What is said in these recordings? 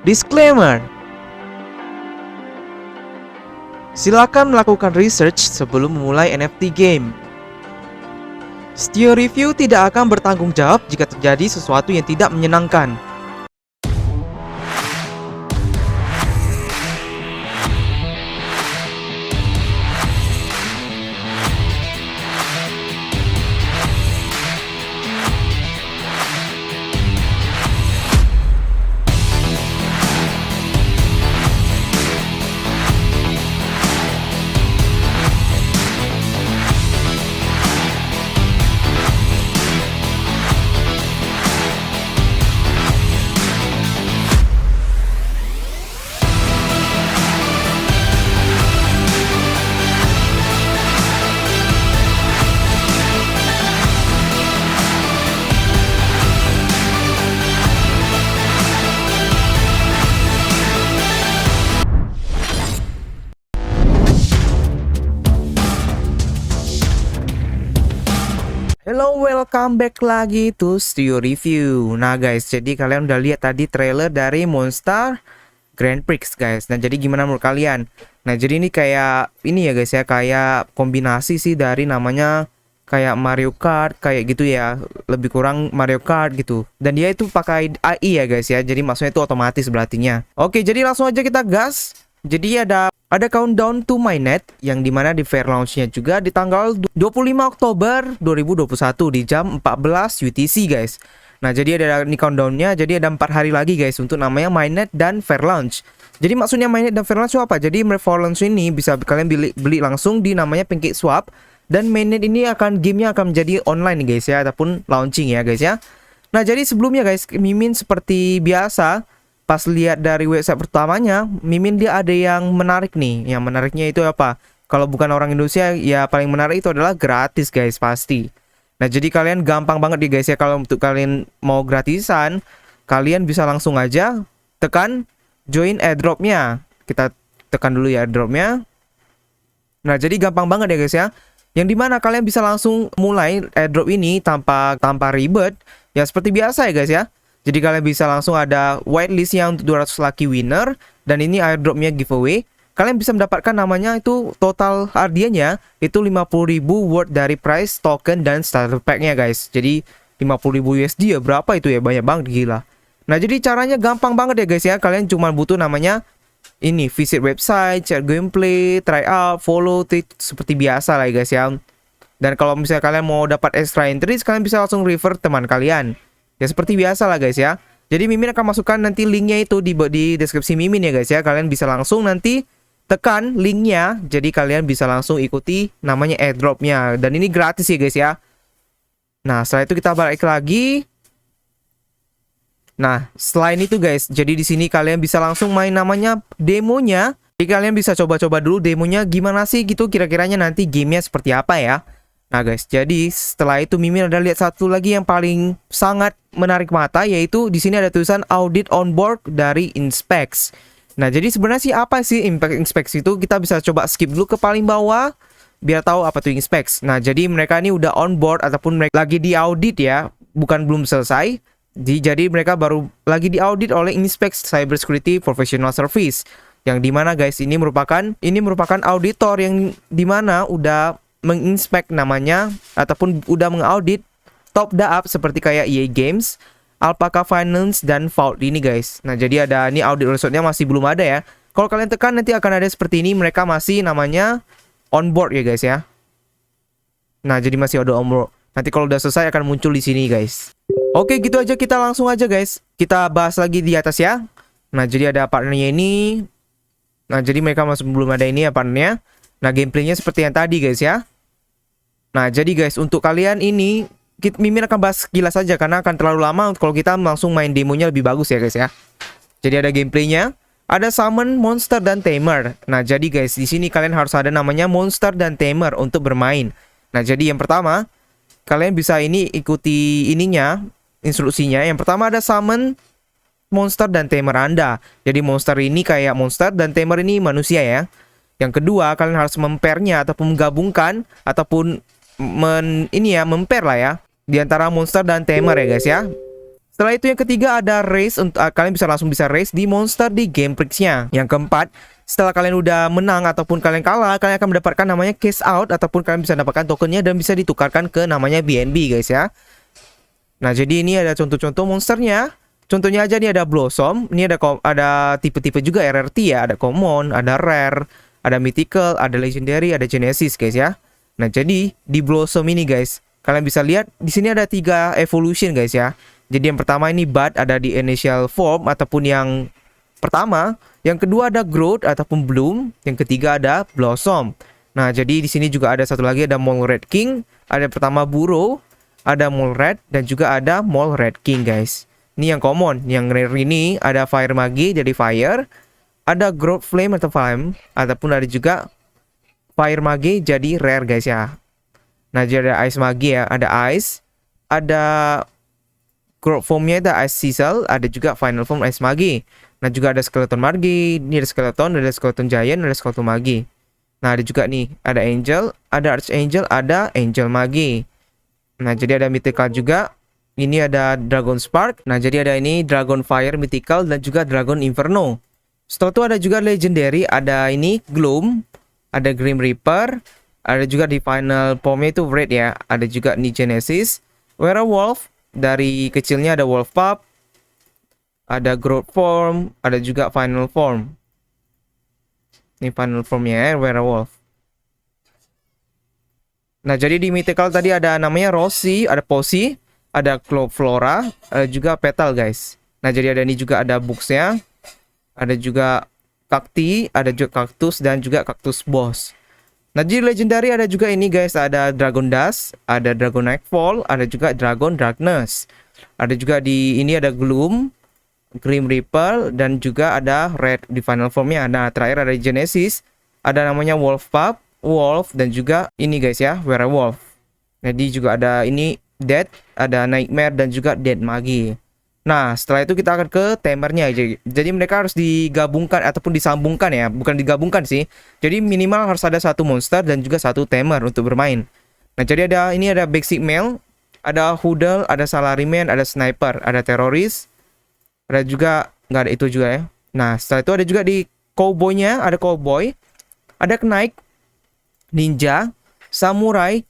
Disclaimer: silakan melakukan research sebelum memulai NFT game. Studio Review tidak akan bertanggung jawab jika terjadi sesuatu yang tidak menyenangkan. Hello, welcome back lagi to Studio Review. Nah guys, jadi kalian udah lihat tadi trailer dari Monster Grand Prix guys. Nah jadi gimana menurut kalian? Nah jadi ini kayak ini ya guys ya, kayak kombinasi sih dari namanya kayak Mario Kart kayak gitu ya, lebih kurang Mario Kart gitu. Dan dia itu pakai AI ya guys ya, jadi maksudnya itu otomatis berartinya. Oke, jadi langsung aja kita gas. Jadi ada countdown to mainnet yang dimana di fair launch-nya juga di tanggal 25 Oktober 2021 di jam 14 UTC guys. Nah jadi ada ini countdown-nya, jadi ada 4 hari lagi guys untuk namanya mainnet dan fair launch. Jadi maksudnya mainnet dan fair launch itu apa? Jadi fair launch ini bisa kalian beli langsung di namanya Pancake Swap. Dan mainnet ini gamenya akan menjadi online guys ya, ataupun launching ya guys ya. Nah jadi sebelumnya guys, Mimin seperti biasa pas lihat dari website pertamanya, Mimin dia ada yang menarik nih. Yang menariknya itu apa? Kalau bukan orang Indonesia, ya paling menarik itu adalah gratis guys pasti. Nah jadi kalian gampang banget nih guys ya, kalau untuk kalian mau gratisan, kalian bisa langsung aja tekan join airdropnya. Kita tekan dulu ya airdropnya. Nah jadi gampang banget ya guys ya, yang dimana kalian bisa langsung mulai airdrop ini tanpa ribet. Ya seperti biasa ya guys ya. Jadi kalian bisa langsung ada whitelist yang untuk 200 lucky winner. Dan ini airdropnya giveaway. Kalian bisa mendapatkan namanya itu total hadiahnya itu 50.000 worth dari prize, token, dan starter packnya guys. Jadi 50.000 USD ya, berapa itu ya, banyak banget, gila. Nah jadi caranya gampang banget ya guys ya. Kalian cuma butuh namanya ini, visit website, chat gameplay, try out, follow, tweet, seperti biasa lah ya guys ya. Dan kalau misalnya kalian mau dapat extra entries, kalian bisa langsung refer teman kalian. Ya seperti biasa lah guys ya. Jadi Mimin akan masukkan nanti linknya itu di deskripsi Mimin ya guys ya. Kalian bisa langsung nanti tekan linknya. Jadi kalian bisa langsung ikuti namanya airdropnya. Dan ini gratis ya guys ya. Nah setelah itu kita balik lagi. Nah selain itu guys, jadi di sini kalian bisa langsung main namanya demonya. Jadi kalian bisa coba-coba dulu demonya gimana sih gitu, kira-kiranya nanti gamenya seperti apa ya. Nah guys, jadi setelah itu Mimin ada lihat satu lagi yang paling sangat menarik mata, yaitu di sini ada tulisan audit on board dari Inspex. Nah jadi sebenarnya sih apa sih Inspex itu? Kita bisa coba skip dulu ke paling bawah biar tahu apa tuh Inspex. Nah jadi mereka ini udah on board ataupun mereka lagi di audit ya, bukan belum selesai. Jadi mereka baru lagi di audit oleh Inspex Cybersecurity Professional Service. Yang dimana guys ini merupakan auditor yang dimana udah menginspek namanya ataupun udah mengaudit top DApp seperti kayak EA Games, Alpaca Finance, dan Vault ini guys. Nah jadi ada ini audit resultnya masih belum ada ya. Kalau kalian tekan nanti akan ada seperti ini, mereka masih namanya on board ya guys ya. Nah jadi masih ada on board. Nanti kalau udah selesai akan muncul di sini guys. Oke gitu aja, kita langsung aja guys. Kita bahas lagi di atas ya. Nah jadi ada partnernya ini. Nah jadi mereka masih belum ada ini ya partnernya. Nah gameplaynya seperti yang tadi guys ya. Nah jadi guys, untuk kalian ini Mimin akan bahas sekilas saja karena akan terlalu lama kalau kita langsung main demonya, lebih bagus ya guys ya. Jadi ada gameplaynya, ada summon, monster, dan tamer. Nah jadi guys, di sini kalian harus ada namanya monster dan tamer untuk bermain. Nah jadi yang pertama, kalian bisa ini ikuti ininya, instruksinya. Yang pertama ada summon monster dan tamer Anda. Jadi monster ini kayak monster dan tamer ini manusia ya. Yang kedua, kalian harus mempernya ataupun menggabungkan ataupun memper lah ya di antara monster dan tamer ya guys ya. Setelah itu yang ketiga ada race, untuk kalian bisa langsung race di monster di Gameprix-nya. Yang keempat, setelah kalian udah menang ataupun kalian kalah, kalian akan mendapatkan namanya cash out ataupun kalian bisa dapatkan tokennya dan bisa ditukarkan ke namanya BNB guys ya. Nah, jadi ini ada contoh-contoh monsternya. Contohnya aja nih ada Blossom, ini ada tipe-tipe juga RRT ya, ada common, ada rare, ada mythical, ada legendary, ada genesis guys ya. Nah, jadi di Blossom ini guys, kalian bisa lihat di sini ada 3 evolution guys ya. Jadi yang pertama ini bud ada di initial form ataupun yang pertama, yang kedua ada growth ataupun bloom, yang ketiga ada blossom. Nah, jadi di sini juga ada satu lagi ada mole red king, ada pertama burrow, ada mole red dan juga ada mole red king guys. Ini yang common, yang rare ini ada fire magi jadi fire, ada growth flame atau flame ataupun ada juga fire magi jadi rare guys ya. Nah, jadi ada ice magi ya, ada ice, ada growth formnya ada Ice Sizzle, ada juga Final Form Ice Magi. Nah, juga ada Skeleton Magi, ini ada Skeleton Giant, ada Skeleton Magi. Nah, ada juga nih, ada Angel, ada Archangel, ada Angel Magi. Nah, jadi ada Mythical juga. Ini ada Dragon Spark. Nah, jadi ada ini Dragon Fire Mythical dan juga Dragon Inferno. Setelah itu ada juga Legendary, ada ini Gloom, ada Grim Reaper, ada juga di Final Formnya itu Red ya. Ada juga nih Genesis, Werewolf. Dari kecilnya ada Wolf Pup, ada Growth Form, ada juga Final Form. Ini Final Formnya ya, Werewolf. Nah, jadi di Mythical tadi ada namanya Rossi, ada Posy, ada Flora, ada juga Petal guys. Nah, jadi ada ini juga ada Books-nya, ada juga Cacti, ada juga Cactus dan juga Cactus Boss. Nah, di Legendary ada juga ini guys, ada Dragon Dust, ada Dragon Nightfall, ada juga Dragon Darkness. Ada juga di ini ada Gloom, Grim Reaper dan juga ada Red di final formnya. Nah, terakhir ada Genesis, ada namanya Wolf Pup, Wolf dan juga ini guys ya, Werewolf. Jadi juga ada ini Dead, ada Nightmare dan juga Dead Magi. Nah, setelah itu kita akan ke tamernya. Jadi mereka harus digabungkan ataupun disambungkan ya, bukan digabungkan sih. Jadi minimal harus ada satu monster dan juga satu tamer untuk bermain. Nah, jadi ini ada basic male, ada hoodle, ada salaryman, ada sniper, ada teroris, ada juga nggak ada itu juga ya. Nah, setelah itu ada juga di cowboynya, ada cowboy, ada knight, ninja, samurai.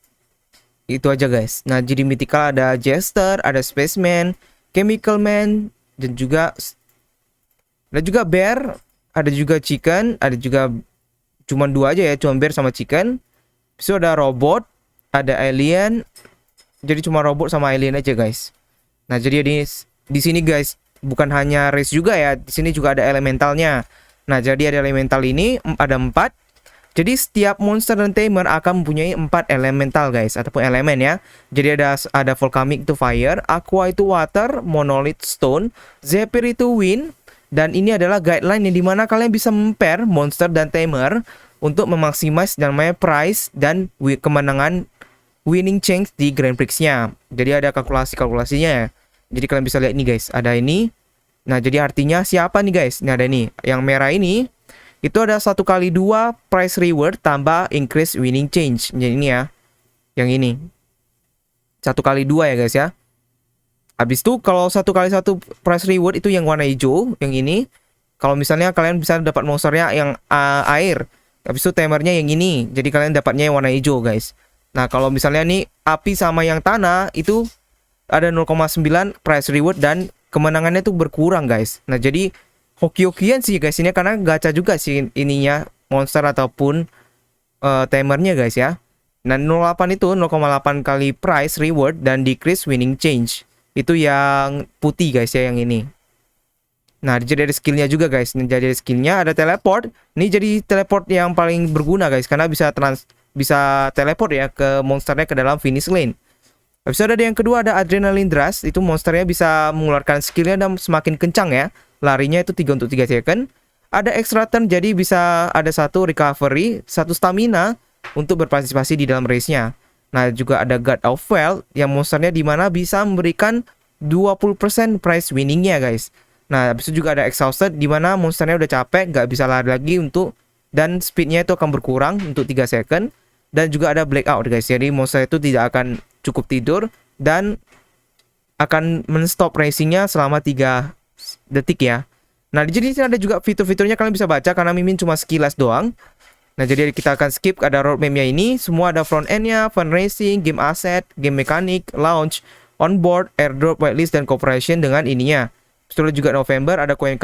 Itu aja guys. Nah, jadi mythical ada jester, ada spaceman, Chemical Man dan juga ada juga bear, ada juga chicken, ada juga cuma 2 aja ya, cuma bear sama chicken. Terus ada robot, ada alien. Jadi cuma robot sama alien aja guys. Nah, jadi di sini guys, bukan hanya race juga ya, di sini juga ada elementalnya. Nah, jadi ada elemental ini ada 4. Jadi setiap monster dan tamer akan mempunyai 4 elemental guys, ataupun elemen ya. Jadi ada volcanic itu fire, aqua itu water, monolith stone, zephyr itu wind, dan ini adalah guideline yang dimana kalian bisa memper monster dan tamer untuk memaksimis namanya price dan kemenangan winning chance di Grand Prix-nya. Jadi ada kalkulasinya ya. Jadi kalian bisa lihat nih guys, ada ini. Nah, jadi artinya siapa nih guys? Ini ada ini, yang merah ini. Itu ada 1x2 price reward tambah increase winning change. Jadi ini ya, yang ini 1x2 ya guys ya. Habis itu kalau 1x1 price reward itu yang warna hijau, yang ini. Kalau misalnya kalian bisa dapat monsternya yang air, habis itu tamernya yang ini. Jadi kalian dapatnya yang warna hijau guys. Nah, kalau misalnya nih api sama yang tanah itu ada 0,9 price reward dan kemenangannya tuh berkurang guys. Nah, jadi hoki-hokian sih guys ini karena gacha juga sih ininya monster ataupun tamernya guys ya. Nah, 08 itu 0,8 kali price reward dan decrease winning change. Itu yang putih guys ya, yang ini. Nah, jadi ada skillnya juga guys. Nah, jadi skillnya ada teleport. Ini jadi teleport yang paling berguna guys, karena bisa teleport ya ke monsternya ke dalam finish lane. Habis itu ada yang kedua ada adrenaline rush. Itu monsternya bisa mengeluarkan skillnya dan semakin kencang ya. Larinya itu 3 untuk 3 second. Ada extra turn, jadi bisa ada 1 recovery, 1 stamina untuk berpartisipasi di dalam race-nya. Nah, juga ada God of Wealth yang monsternya dimana bisa memberikan 20% prize winning-nya guys. Nah, habis itu juga ada Exhausted dimana monsternya udah capek, nggak bisa lari lagi dan speednya itu akan berkurang untuk 3 second. Dan juga ada Blackout guys, jadi monster itu tidak akan cukup tidur dan akan menstop racingnya selama 3 detik ya. Nah, jadi ada juga fitur-fiturnya kalian bisa baca karena Mimin cuma sekilas doang. Nah, jadi kita akan skip, ada roadmap-nya ini. Semua ada front end-nya, fun racing, game asset, game mekanik, launch, onboard, airdrop, whitelist, dan cooperation dengan ininya. Setelah juga November ada coin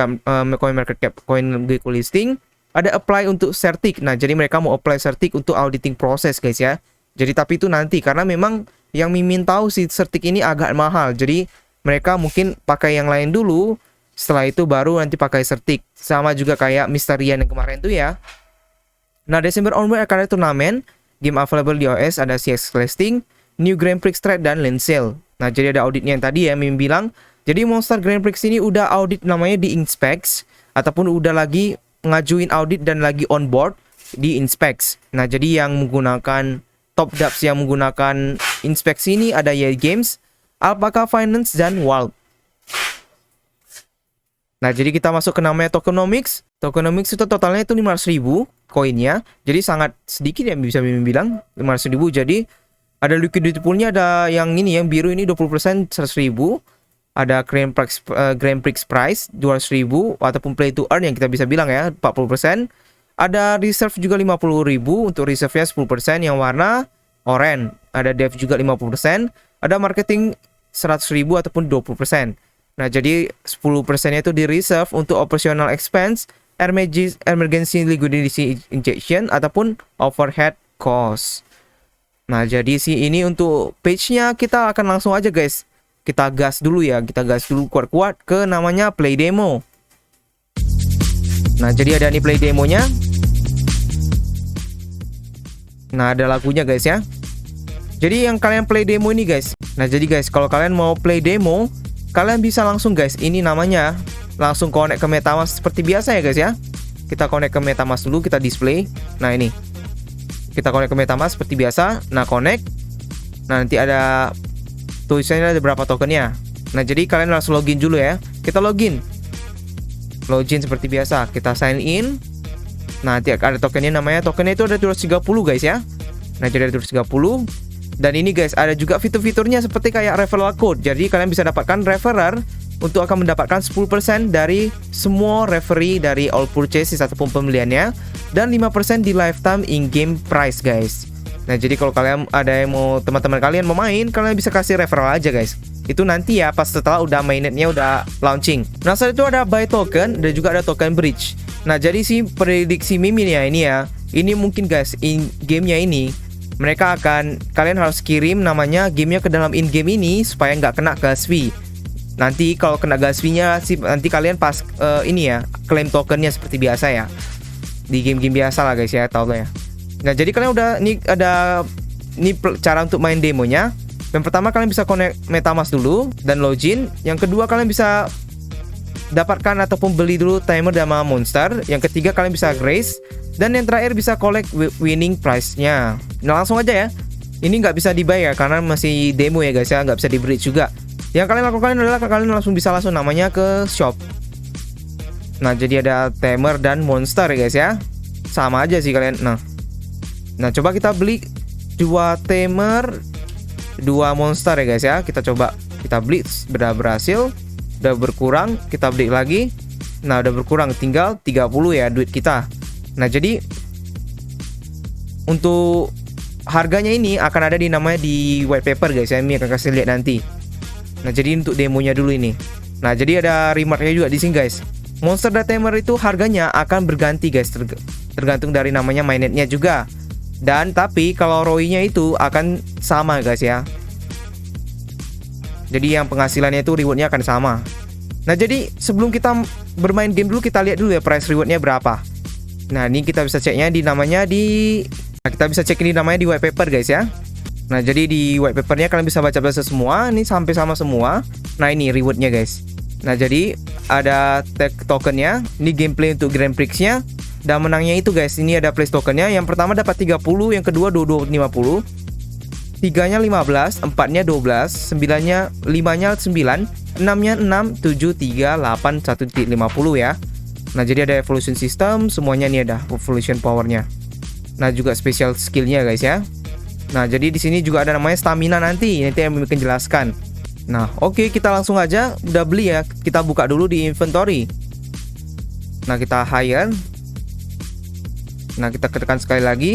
market cap, coin Gecko listing. Ada apply untuk Certic. Nah, jadi mereka mau apply Certic untuk auditing proses guys ya. Jadi tapi itu nanti karena memang yang Mimin tahu si Certic ini agak mahal. Jadi mereka mungkin pakai yang lain dulu. Setelah itu baru nanti pakai Certic. Sama juga kayak Mysterian yang kemarin tuh ya. Nah, Desember onward akan ada turnamen. Game available di iOS ada CX listing, New Grand Prix Trade, dan Land Sale. Nah, jadi ada auditnya yang tadi ya Mimin bilang. Jadi Monster Grand Prix ini udah audit namanya di Inspects. Ataupun udah lagi ngajuin audit dan lagi on board di Inspects. Nah, jadi yang menggunakan top dapps yang menggunakan Inspects ini ada EA Games, Alpaca Finance, dan Valve. Nah, jadi kita masuk ke namanya Tokenomics. Tokenomics itu totalnya itu 500.000 koinnya. Jadi sangat sedikit ya bisa bilang 500.000. Jadi ada liquidity poolnya, ada yang ini yang biru ini 20% 100.000. Ada Grand Prix price 200.000 ataupun play to earn yang kita bisa bilang ya 40%. Ada reserve juga 50.000 untuk reserve-nya 10% yang warna oranye. Ada dev juga 50%. Ada marketing 100.000 ataupun 20%. Nah, jadi 10%-nya itu di reserve untuk operational expense, emergency liquidity injection ataupun overhead cost. Nah, jadi ini untuk page-nya kita akan langsung aja guys. Kita gas dulu ya, kita gas dulu kuat-kuat ke namanya play demo. Nah, jadi ada nih play demonya. Nah, ada lagunya guys ya. Jadi yang kalian play demo ini guys. Nah, jadi guys, kalau kalian mau play demo, kalian bisa langsung guys, ini namanya langsung connect ke MetaMask seperti biasa ya guys ya. Kita connect ke MetaMask dulu, kita display. Nah, ini. Kita connect ke MetaMask seperti biasa. Nah, connect. Nah, nanti ada tulisannya ada berapa tokennya. Nah, jadi kalian langsung login dulu ya. Kita login. Login seperti biasa. Kita sign in. Nah, nanti ada tokennya, namanya tokennya itu ada 230 guys ya. Nah, jadi ada 230. Dan ini guys, ada juga fitur-fiturnya seperti kayak referral code. Jadi kalian bisa dapatkan referrer untuk akan mendapatkan 10% dari semua referee dari all purchases ataupun pembeliannya, dan 5% di lifetime in-game price guys. Nah, jadi kalau kalian ada yang mau, teman-teman kalian mau main, kalian bisa kasih referral aja guys. Itu nanti ya pas setelah udah mainnetnya udah launching. Nah, setelah itu ada buy token dan juga ada token bridge. Nah, jadi si prediksi Mimin ya ini ya. Ini mungkin guys, in gamenya ini mereka akan, kalian harus kirim namanya gamenya ke dalam in game ini supaya nggak kena gas fee. Nanti kalau kena gas fee-nya sih nanti kalian pas ini ya claim tokennya seperti biasa ya. Di game-game biasa lah guys ya, tau lah ya. Nah, jadi kalian udah ini cara untuk main demonya. Yang pertama kalian bisa connect MetaMask dulu dan login. Yang kedua kalian bisa dapatkan ataupun beli dulu timer sama monster. Yang ketiga kalian bisa grace. Dan yang terakhir bisa collect winning price-nya. Nah, langsung aja ya. Ini nggak bisa dibayar karena masih demo ya guys ya, nggak bisa di bridge juga. Yang kalian lakukan adalah kalian langsung namanya ke shop. Nah, jadi ada timer dan monster ya guys ya. Sama aja sih kalian. Nah, coba kita beli 2 timer, 2 monster ya guys ya. Kita coba, kita beli, sudah berhasil. Udah berkurang, kita beli lagi. Nah, udah berkurang, tinggal 30 ya duit kita. Nah, jadi untuk harganya ini akan ada di namanya di white paper guys ya. Ini akan kasih lihat nanti. Nah, jadi untuk demonya dulu ini. Nah, jadi ada remarknya juga di sini guys. Monster dan timer itu harganya akan berganti guys, tergantung dari namanya mainnetnya juga. Dan tapi kalau ROI-nya itu akan sama guys ya. Jadi yang penghasilannya itu rewardnya akan sama. Nah, jadi sebelum kita bermain game dulu, kita lihat dulu ya price rewardnya berapa. Nah, ini kita bisa ceknya di namanya di kita bisa cek ini namanya di white paper guys ya. Nah, jadi di white papernya kalian bisa baca-baca semua. Ini sampai sama semua. Nah, ini rewardnya guys. Nah, jadi ada tag tokennya. Ini gameplay untuk Grand Prix-nya. Dan menangnya itu guys, ini ada place tokennya. Yang pertama dapat 30, yang kedua 50, 3-nya 15, 4-nya 12, 9-nya 5-nya 9, 6-nya 6, 7, 3, 8, 1.50 ya. Nah, jadi ada evolution system, semuanya nih ada evolution powernya. Nah, juga special skillnya guys ya. Nah, jadi di sini juga ada namanya stamina nanti yang akan jelaskan. Nah, oke, kita langsung aja udah beli ya. Kita buka dulu di inventory. Nah, kita hire. Nah, kita tekan sekali lagi.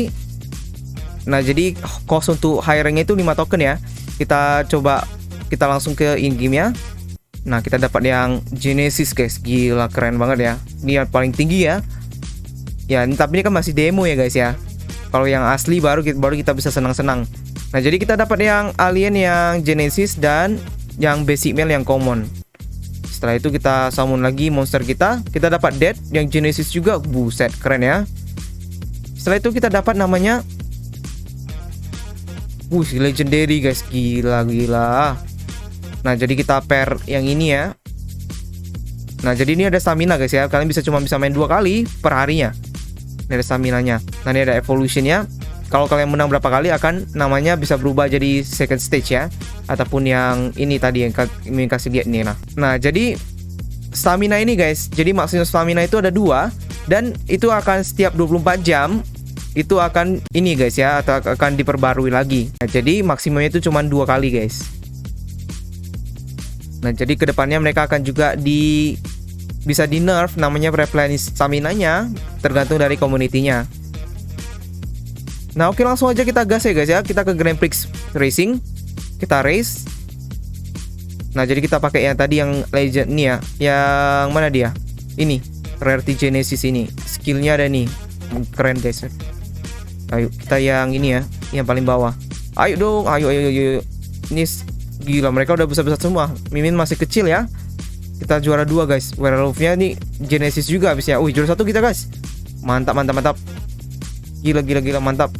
Nah, jadi cost untuk hiringnya itu 5 token ya. Kita coba, kita langsung ke in-game ya. Nah, kita dapat yang Genesis guys. Gila, keren banget ya. Ini yang paling tinggi ya. Ya, tapi ini kan masih demo ya guys ya. Kalau yang asli baru kita bisa senang-senang. Nah, jadi kita dapat yang alien yang Genesis dan yang basic male yang common. Setelah itu kita summon lagi monster kita. Kita dapat Dead yang Genesis juga. Buset, keren ya. Setelah itu kita dapat namanya legendary guys. Gila. Nah, jadi kita pair yang ini ya. Nah, jadi ini ada stamina guys ya. Kalian bisa main 2 kali per harinya. Ini ada staminanya. Nah, ini ada evolutionnya. Kalau kalian menang berapa kali akan namanya bisa berubah jadi second stage ya. Ataupun yang ini tadi yang kasih lihat nih. Nah, jadi stamina ini guys. Jadi maksimum stamina itu ada 2. Dan itu akan setiap 24 jam. Itu akan ini guys ya. Atau akan diperbarui lagi. Nah, jadi maksimumnya itu cuma 2 kali guys. Nah, jadi kedepannya mereka akan juga bisa di nerf namanya replenish stamina-nya. Tergantung dari community-nya. Nah, oke, langsung aja kita gas ya guys ya. Kita ke Grand Prix Racing. Kita race. Nah, jadi kita pakai yang tadi yang legend nih ya. Yang mana dia? Ini Rarity Genesis ini. Skillnya ada nih. Keren guys. Ayo kita yang ini ya, yang paling bawah. Ayo dong, ayo. Ini gila, mereka udah besar-besar semua. Mimin masih kecil ya. Kita juara 2 guys. Werewolf-nya nih Genesis juga habisnya. Juara 1 kita guys. Mantap. Gila, mantap.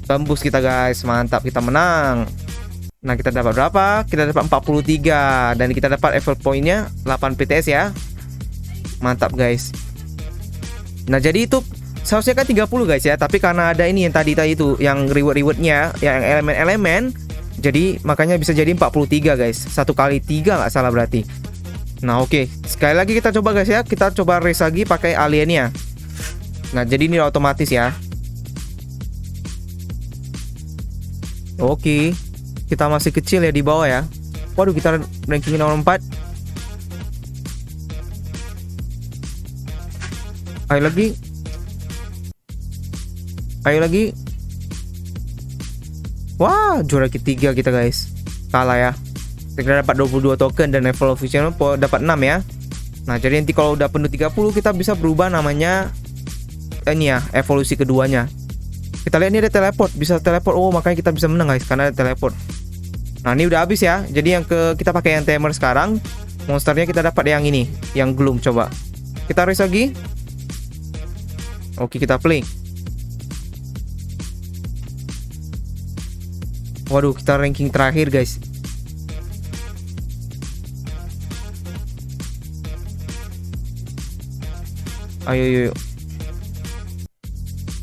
Tembus kita guys, mantap, kita menang. Nah, kita dapat berapa? Kita dapat 43. Dan kita dapat effort point-nya 8 PTS ya. Mantap guys. Nah, jadi itu seharusnya kan 30 guys ya. Tapi karena ada ini yang tadi itu, yang reward-rewardnya, yang elemen-elemen, jadi makanya bisa jadi 43 guys. 1 kali 3 nggak salah berarti. Nah, oke, sekali lagi kita coba guys ya. Kita coba race lagi pakai aliennya. Nah, jadi ini otomatis ya. Oke, kita masih kecil ya di bawah ya. Waduh, kita ranking nomor 4. Ayo lagi. Wah, juara ketiga kita guys. Kalah ya. Kita dapat 22 token dan level official dapat 6 ya. Nah, jadi nanti kalau udah penuh 30 kita bisa berubah namanya ini ya, evolusi keduanya. Kita lihat ini ada teleport, bisa teleport. Makanya kita bisa menang guys karena ada teleport. Nah, ini udah habis ya. Jadi kita pakai yang tamer sekarang. Monsternya kita dapat yang ini, yang gloom. Coba kita race lagi. Oke, kita play. Waduh, kita ranking terakhir guys. Ayo.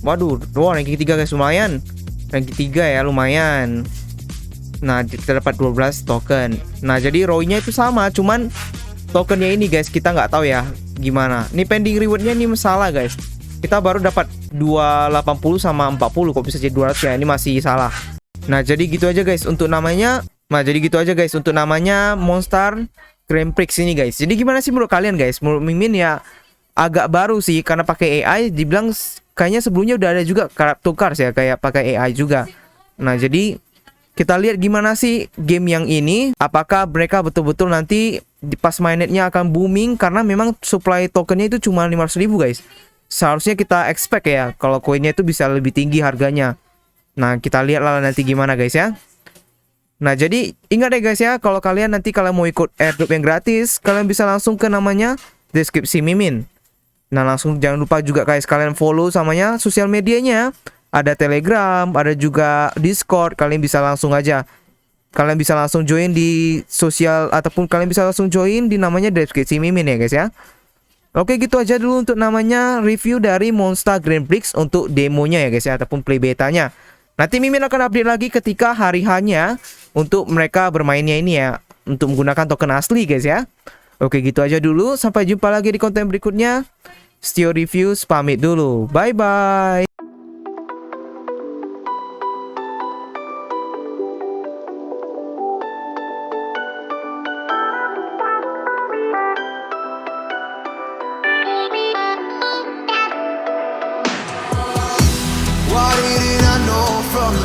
Waduh, ranking 3 guys, lumayan. Ranking 3 ya, lumayan. Nah, kita dapat 12 token. Nah, jadi ROI-nya itu sama, cuman tokennya ini guys, kita nggak tahu ya gimana. Ini pending reward-nya ini masalah guys. Kita baru dapat 280 sama 40, kok bisa jadi 200 ya, ini masih salah. Nah, jadi gitu aja guys untuk namanya. Monster Grand Prix ini guys. Jadi gimana sih menurut kalian guys? Menurut Mimin ya agak baru sih karena pakai AI. Dibilang kayaknya sebelumnya udah ada juga Crypto Cars ya, kayak pakai AI juga. Nah, jadi kita lihat gimana sih game yang ini. Apakah mereka betul-betul nanti pas mainnetnya akan booming, karena memang supply tokennya itu cuma 500.000 guys. Seharusnya kita expect ya kalau koinnya itu bisa lebih tinggi harganya. Nah, kita lihat lah nanti gimana guys ya. Nah, jadi ingat deh guys ya, kalau kalian mau ikut airdrop yang gratis, kalian bisa langsung ke namanya deskripsi Mimin. Nah, langsung jangan lupa juga guys kalian follow samanya sosial medianya. Ada Telegram, ada juga Discord. Kalian bisa langsung join di sosial, ataupun kalian bisa langsung join di namanya deskripsi Mimin ya guys ya. Oke, gitu aja dulu untuk namanya review dari Monster Grand Prix untuk demonya ya guys ya, ataupun play betanya. Nanti Mimin akan update lagi ketika hari hanya untuk mereka bermainnya ini ya, untuk menggunakan token asli guys ya. Oke, gitu aja dulu. Sampai jumpa lagi di konten berikutnya. Stio Reviews pamit dulu. Bye bye. Why didn't I know from